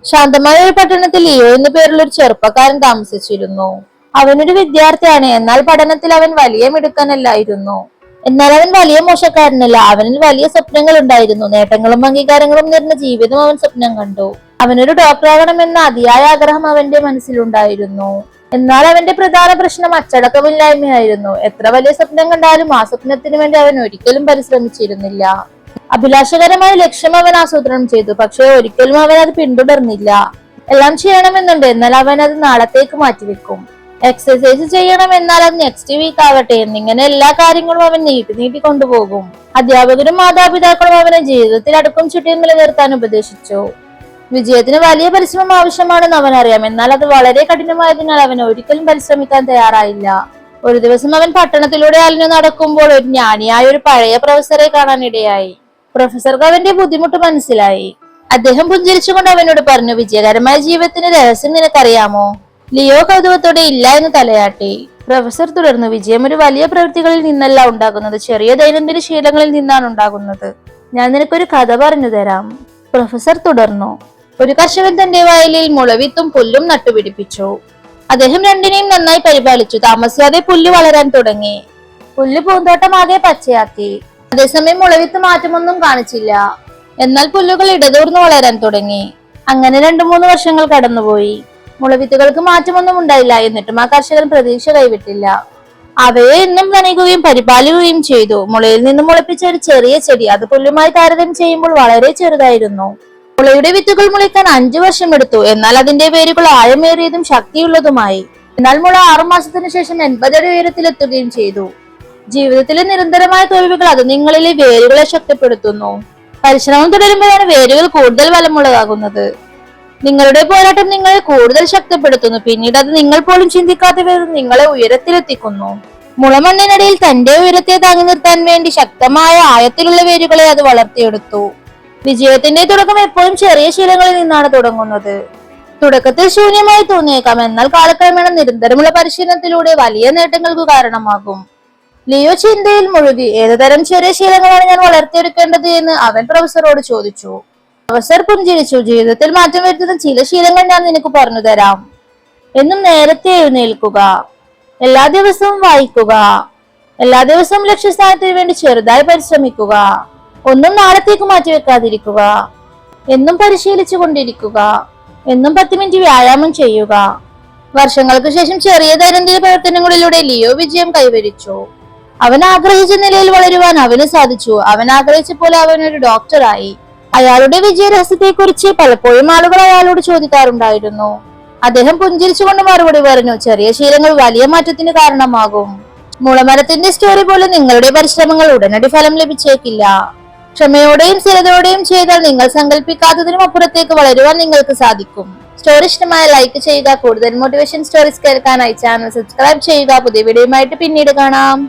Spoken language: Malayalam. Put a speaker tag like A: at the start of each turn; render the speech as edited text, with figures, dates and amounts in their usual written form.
A: ശാന്തമായ ഒരു പട്ടണത്തിൽ ലിയോ എന്നു പേരുള്ള ഒരു ചെറുപ്പക്കാരൻ താമസിച്ചിരുന്നു. അവനൊരു വിദ്യാർത്ഥിയാണ്. എന്നാൽ പഠനത്തിൽ അവൻ വലിയ മിടുക്കനല്ലായിരുന്നു. എന്നാൽ അവൻ വലിയ മോശക്കാരനല്ല. അവനിൽ വലിയ സ്വപ്നങ്ങൾ ഉണ്ടായിരുന്നു. നേട്ടങ്ങളും അംഗീകാരങ്ങളും നിറഞ്ഞ ജീവിതം അവൻ സ്വപ്നം കണ്ടു. അവനൊരു ഡോക്ടറാകണമെന്ന അതിയായ ആഗ്രഹം അവന്റെ മനസ്സിലുണ്ടായിരുന്നു. എന്നാൽ അവന്റെ പ്രധാന പ്രശ്നം അച്ചടക്കമില്ലായ്മയായിരുന്നു. എത്ര വലിയ സ്വപ്നം കണ്ടാലും ആ സ്വപ്നത്തിന് വേണ്ടി അവൻ ഒരിക്കലും പരിശ്രമിച്ചിരുന്നില്ല. അഭിലാഷകരമായ ലക്ഷ്യം അവൻ ആസൂത്രണം ചെയ്തു, പക്ഷെ ഒരിക്കലും അവൻ അത് പിന്തുടർന്നില്ല. എല്ലാം ചെയ്യണമെന്നുണ്ട്, എന്നാൽ അവൻ അത് നാളത്തേക്ക് മാറ്റിവെക്കും. എക്സസൈസ് ചെയ്യണം, എന്നാൽ അത് നെക്സ്റ്റ് വീക്ക് ആവട്ടെ എന്നിങ്ങനെ എല്ലാ കാര്യങ്ങളും അവൻ നീട്ടി കൊണ്ടുപോകും. അധ്യാപകരും മാതാപിതാക്കളും അവനെ ജീവിതത്തിൽ അടുക്കും ചുട്ടിയും നിലനിർത്താൻ ഉപദേശിച്ചു. വിജയത്തിന് വലിയ പരിശ്രമം ആവശ്യമാണെന്ന് അവൻ അറിയാം, എന്നാൽ അത് വളരെ കഠിനമായതിനാൽ അവൻ ഒരിക്കലും പരിശ്രമിക്കാൻ തയ്യാറായില്ല. ഒരു ദിവസം അവൻ പട്ടണത്തിലൂടെ അലഞ്ഞു നടക്കുമ്പോൾ ഒരു ജ്ഞാനിയായ ഒരു പഴയ പ്രൊഫസറെ കാണാനിടയായി. പ്രൊഫസർക്ക് അവന്റെ ബുദ്ധിമുട്ട് മനസ്സിലായി. അദ്ദേഹം പുഞ്ചിരിച്ചുകൊണ്ട് അവനോട് പറഞ്ഞു, വിജയകരമായ ജീവിതത്തിന്റെ രഹസ്യം നിനക്കറിയാമോ? ലിയോ കൗതുകത്തോടെ ഇല്ല എന്ന് തലയാട്ടി. പ്രൊഫസർ തുടർന്നു, വിജയം ഒരു വലിയ പ്രവൃത്തികളിൽ നിന്നല്ല ഉണ്ടാകുന്നത്, ചെറിയ ദൈനംദിന ശീലങ്ങളിൽ നിന്നാണ് ഉണ്ടാകുന്നത്. ഞാൻ നിനക്കൊരു കഥ പറഞ്ഞു തരാം. പ്രൊഫസർ തുടർന്നു, ഒരു കർഷകൻ തന്റെ വയലിൽ മുളവിത്തും പുല്ലും നട്ടുപിടിപ്പിച്ചു. അദ്ദേഹം രണ്ടിനെയും നന്നായി പരിപാലിച്ചു. താമസിയാതെ പുല്ല് വളരാൻ തുടങ്ങി. പുല്ല് പൂന്തോട്ടമാകെ പച്ചയാക്കി. അതേസമയം മുളവിത്ത് മാറ്റമൊന്നും കാണിച്ചില്ല. എന്നാൽ പുല്ലുകൾ ഇടതൂർന്ന് വളരാൻ തുടങ്ങി. അങ്ങനെ 2-3 വർഷങ്ങൾ കടന്നുപോയി. മുളവിത്തുകൾക്ക് മാറ്റമൊന്നും ഉണ്ടായില്ല. എന്നിട്ടും ആ കർഷകൻ പ്രതീക്ഷ കൈവിട്ടില്ല. അവയെ എന്നും നനയ്ക്കുകയും പരിപാലിക്കുകയും ചെയ്തു. മുളയിൽ നിന്നും മുളപ്പിച്ച ഒരു ചെറിയ ചെടി അത് പുല്ലുമായി താരതമ്യം ചെയ്യുമ്പോൾ വളരെ ചെറുതായിരുന്നു. മുളയുടെ വിത്തുകൾ മുളയ്ക്കാൻ 5 വർഷം എടുത്തു. എന്നാൽ അതിന്റെ വേരുകൾ ആഴമേറിയതും ശക്തിയുള്ളതുമായി. എന്നാൽ മുള 6 മാസത്തിനു ശേഷം 80 അടി ഉയരത്തിലെത്തുകയും ചെയ്തു. ജീവിതത്തിലെ നിരന്തരമായ തോൽവികൾ അത് നിങ്ങളിലെ വേരുകളെ ശക്തിപ്പെടുത്തുന്നു. പരിശ്രമം തുടരുമ്പോഴാണ് വേരുകൾ കൂടുതൽ ബലമുള്ളതാകുന്നത്. നിങ്ങളുടെ പോരാട്ടം നിങ്ങളെ കൂടുതൽ ശക്തിപ്പെടുത്തുന്നു. പിന്നീട് അത് നിങ്ങൾ പോലും ചിന്തിക്കാത്ത വിധം നിങ്ങളെ ഉയരത്തിലെത്തിക്കുന്നു. മുളമണ്ണിനടിയിൽ തന്റെ ഉയരത്തെ താങ്ങി നിർത്താൻ വേണ്ടി ശക്തമായ ആഴത്തിലുള്ള വേരുകളെ അത് വളർത്തിയെടുത്തു. വിജയത്തിന്റെ തുടക്കം എപ്പോഴും ചെറിയ ശീലങ്ങളിൽ നിന്നാണ് തുടങ്ങുന്നത്. തുടക്കത്തിൽ ശൂന്യമായി തോന്നിയേക്കാം, എന്നാൽ കാലക്രമേണ നിരന്തരമുള്ള പരിശീലനത്തിലൂടെ വലിയ നേട്ടങ്ങൾക്ക് കാരണമാകും. ലിയോ ചിന്തയിൽ മുഴുകി. ഏതുതരം ചെറിയ ശീലങ്ങളാണ് ഞാൻ വളർത്തിയെടുക്കേണ്ടത് എന്ന് അവൻ പ്രൊഫസറോട് ചോദിച്ചു. പ്രൊഫസർ പുഞ്ചിരിച്ചു. ജീവിതത്തിൽ മാറ്റം വരുത്തുന്ന ചില ശീലങ്ങൾ ഞാൻ നിനക്ക് പറഞ്ഞു തരാം. എന്നും നേരത്തെ എഴുന്നേൽക്കുക, എല്ലാ ദിവസവും വായിക്കുക, എല്ലാ ദിവസവും ലക്ഷ്യസ്ഥാനത്തിന് വേണ്ടി ചെറുതായി പരിശ്രമിക്കുക, ഒന്നും നാളത്തേക്ക് മാറ്റിവെക്കാതിരിക്കുക, എന്നും പരിശീലിച്ചു കൊണ്ടിരിക്കുക, എന്നും 10 മിനിറ്റ് വ്യായാമം ചെയ്യുക. വർഷങ്ങൾക്ക് ശേഷം ചെറിയ ദൈനംദിന പ്രവർത്തനങ്ങളിലൂടെ ലിയോ വിജയം കൈവരിച്ചു. അവൻ ആഗ്രഹിച്ച നിലയിൽ വളരുവാൻ അവന് സാധിച്ചു. അവൻ ആഗ്രഹിച്ച പോലെ അവൻ ഒരു ഡോക്ടറായി. അയാളുടെ വിജയ രഹസ്യത്തെ കുറിച്ച് പലപ്പോഴും ആളുകൾ അയാളോട് ചോദിക്കാറുണ്ടായിരുന്നു. അദ്ദേഹം പുഞ്ചിരിച്ചുകൊണ്ട് മറുപടി പറഞ്ഞു, ചെറിയ ശീലങ്ങൾ വലിയ മാറ്റത്തിന് കാരണമാകും. മുളമരത്തിന്റെ സ്റ്റോറി പോലെ നിങ്ങളുടെ പരിശ്രമങ്ങൾ ഉടനടി ഫലം ലഭിച്ചേക്കില്ല. ക്ഷമയോടെയും സ്ഥിരതയോടെയും ചെയ്താൽ നിങ്ങൾ സങ്കല്പിക്കാത്തതിനും അപ്പുറത്തേക്ക് വളരുവാൻ നിങ്ങൾക്ക് സാധിക്കും. സ്റ്റോറി ഇഷ്ടമായ ലൈക്ക് ചെയ്യുക. കൂടുതൽ മോട്ടിവേഷൻ സ്റ്റോറീസ് കേൾക്കാനായി ചാനൽ സബ്സ്ക്രൈബ് ചെയ്യുക. പുതിയ വീഡിയോയുമായിട്ട് പിന്നീട് കാണാം.